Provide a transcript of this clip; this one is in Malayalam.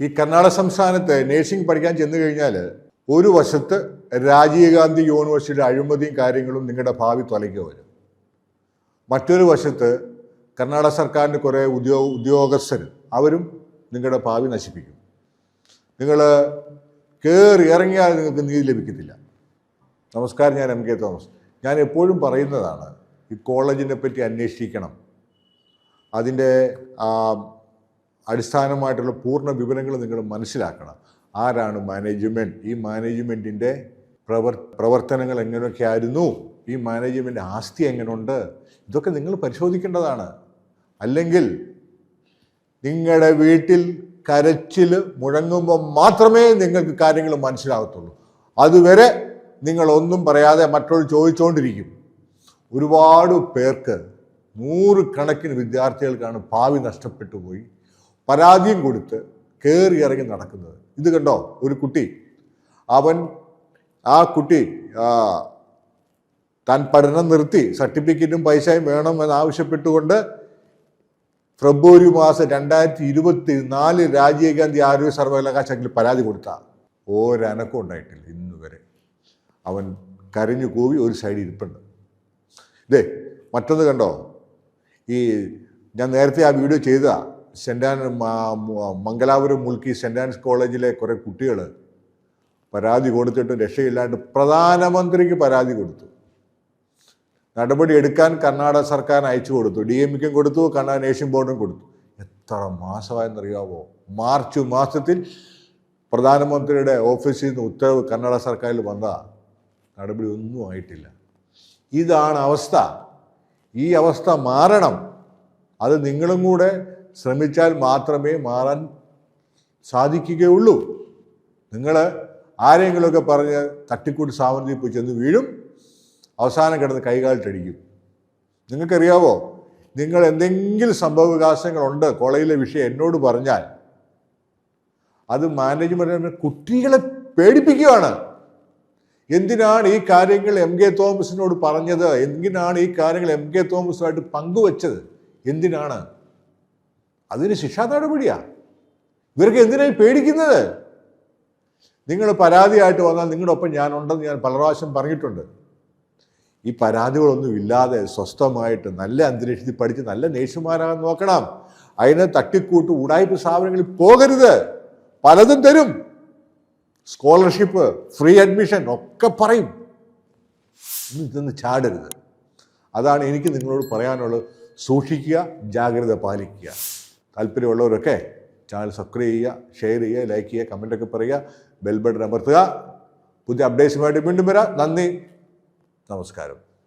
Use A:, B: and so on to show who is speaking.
A: ഈ കർണാടക സംസ്ഥാനത്ത് നേഴ്സിംഗ് പഠിക്കാൻ ചെന്ന് കഴിഞ്ഞാൽ ഒരു വശത്ത് രാജീവ് ഗാന്ധി യൂണിവേഴ്സിറ്റിയുടെ അഴിമതിയും കാര്യങ്ങളും നിങ്ങളുടെ ഭാവി തൊലയ്ക്ക് വരും. മറ്റൊരു വശത്ത് കർണാടക സർക്കാരിൻ്റെ കുറേ ഉദ്യോഗസ്ഥർ അവരും നിങ്ങളുടെ ഭാവി നശിപ്പിക്കും. നിങ്ങൾ കയറി ഇറങ്ങിയാൽ നിങ്ങൾക്ക് നീതി ലഭിക്കത്തില്ല. നമസ്കാരം, ഞാൻ MK തോമസ്. ഞാൻ എപ്പോഴും പറയുന്നതാണ്, ഈ കോളേജിനെ പറ്റി അന്വേഷിക്കണം. അതിൻ്റെ അടിസ്ഥാനമായിട്ടുള്ള പൂർണ്ണ വിവരങ്ങൾ നിങ്ങൾ മനസ്സിലാക്കണം. ആരാണ് മാനേജ്മെൻറ്റ്, ഈ മാനേജ്മെൻറ്റിൻ്റെ പ്രവർത്തനങ്ങൾ എങ്ങനെയൊക്കെ ആയിരുന്നു, ഈ മാനേജ്മെൻറ്റ് ആസ്തി എങ്ങനെയുണ്ട്, ഇതൊക്കെ നിങ്ങൾ പരിശോധിക്കേണ്ടതാണ്. അല്ലെങ്കിൽ നിങ്ങളുടെ വീട്ടിൽ കരച്ചിൽ മുഴങ്ങുമ്പോൾ മാത്രമേ നിങ്ങൾക്ക് കാര്യങ്ങൾ മനസ്സിലാകത്തുള്ളൂ. അതുവരെ നിങ്ങളൊന്നും പറയാതെ മറ്റുള്ള ചോദിച്ചുകൊണ്ടിരിക്കും. ഒരുപാട് പേർക്ക്, നൂറുകണക്കിന് വിദ്യാർത്ഥികൾക്കാണ് ഭാവി നഷ്ടപ്പെട്ടു പോയി പരാതിയും കൊടുത്ത് കയറി ഇറങ്ങി നടക്കുന്നത്. ഇത് കണ്ടോ, ഒരു കുട്ടി, ആ കുട്ടി താൻ പഠനം നിർത്തി സർട്ടിഫിക്കറ്റും പൈസയും വേണമെന്ന് ആവശ്യപ്പെട്ടുകൊണ്ട് ഫെബ്രുവരി മാസം 2024 രാജീവ് ഗാന്ധി ആരോഗ്യ സർവകലാശാലയിൽ പരാതി കൊടുത്ത ഒരനക്കം ഉണ്ടായിട്ടില്ല ഇന്ന് വരെ. അവൻ കരഞ്ഞു കൂവി ഒരു സൈഡിൽ ഇരിപ്പുണ്ട്. ഇതേ മറ്റൊന്ന് കണ്ടോ, ഈ ഞാൻ നേരത്തെ ആ വീഡിയോ ചെയ്ത മംഗലാപുരം മുൽക്കി സെൻറ് ആൻസ് കോളേജിലെ കുറേ കുട്ടികൾ പരാതി കൊടുത്തിട്ട് രക്ഷയില്ലാണ്ട് പ്രധാനമന്ത്രിക്ക് പരാതി കൊടുത്തു. നടപടി എടുക്കാൻ കർണാടക സർക്കാരിന് അയച്ചു കൊടുത്തു, DMKയും കൊടുത്തു, കർണാടക നേഴ്സിംഗ് ബോർഡും കൊടുത്തു. എത്ര മാസമായെന്നറിയാവോ? മാർച്ച് മാസത്തിൽ പ്രധാനമന്ത്രിയുടെ ഓഫീസിൽ നിന്ന് ഉത്തരവ് കർണാടക സർക്കാരിൽ വന്ന നടപടി ഒന്നും ആയിട്ടില്ല. ഇതാണ് അവസ്ഥ. ഈ അവസ്ഥ മാറണം. അത് നിങ്ങളും കൂടെ ശ്രമിച്ചാൽ മാത്രമേ മാറാൻ സാധിക്കുകയുള്ളൂ. നിങ്ങൾ ആരെങ്കിലുമൊക്കെ പറഞ്ഞ് തട്ടിക്കൂട്ട് സ്ഥാപനത്തിൽ പോയി ചെന്ന് വീഴും, അവസാനം കിടന്ന് കൈകാലിട്ടടിക്കും. നിങ്ങൾക്കറിയാവോ, നിങ്ങൾ എന്തെങ്കിലും സംഭവവികാസങ്ങളുണ്ട് കോളേജിലെ വിഷയം എന്നോട് പറഞ്ഞാൽ അത് മാനേജ്മെൻറ്റ് കുട്ടികളെ പേടിപ്പിക്കുകയാണ്. എന്തിനാണ് ഈ കാര്യങ്ങൾ MK തോമസിനോട് പറഞ്ഞത്? എന്തിനാണ് ഈ കാര്യങ്ങൾ MK തോമസുമായിട്ട് പങ്കുവച്ചത്? എന്തിനാണ്? അതിന് ശിക്ഷാ നടപടിയാണ്. ഇവർക്ക് എന്തിനായി പേടിക്കുന്നത്? നിങ്ങൾ പരാതിയായിട്ട് വന്നാൽ നിങ്ങളുടെ ഒപ്പം ഞാനുണ്ടെന്ന് ഞാൻ പല പ്രാവശ്യം പറഞ്ഞിട്ടുണ്ട്. ഈ പരാതികളൊന്നും ഇല്ലാതെ സ്വസ്ഥമായിട്ട് നല്ല അന്തരീക്ഷത്തിൽ പഠിച്ച് നല്ല നേഴ്സുമാരാകാൻ നോക്കണം. അതിനെ തട്ടിക്കൂട്ട് ഉടായ്പ സ്ഥാപനങ്ങളിൽ പോകരുത്. പലതും തരും, സ്കോളർഷിപ്പ്, ഫ്രീ അഡ്മിഷൻ ഒക്കെ പറയും. ഇതൊന്ന് ചാടരുത്. അതാണ് എനിക്ക് നിങ്ങളോട് പറയാനുള്ളത്. സൂക്ഷിക്കുക, ജാഗ്രത പാലിക്കുക. താല്പര്യമുള്ളവരൊക്കെ ചാനൽ സബ്സ്ക്രൈബ് ചെയ്യുക, ഷെയർ ചെയ്യുക, ലൈക്ക് ചെയ്യുക, കമൻ്റൊക്കെ പറയുക, ബെൽ ബട്ടൺ അമർത്തുക. പുതിയ അപ്ഡേറ്റ്സുമായിട്ട് വീണ്ടും വരാം. നന്ദി, നമസ്കാരം.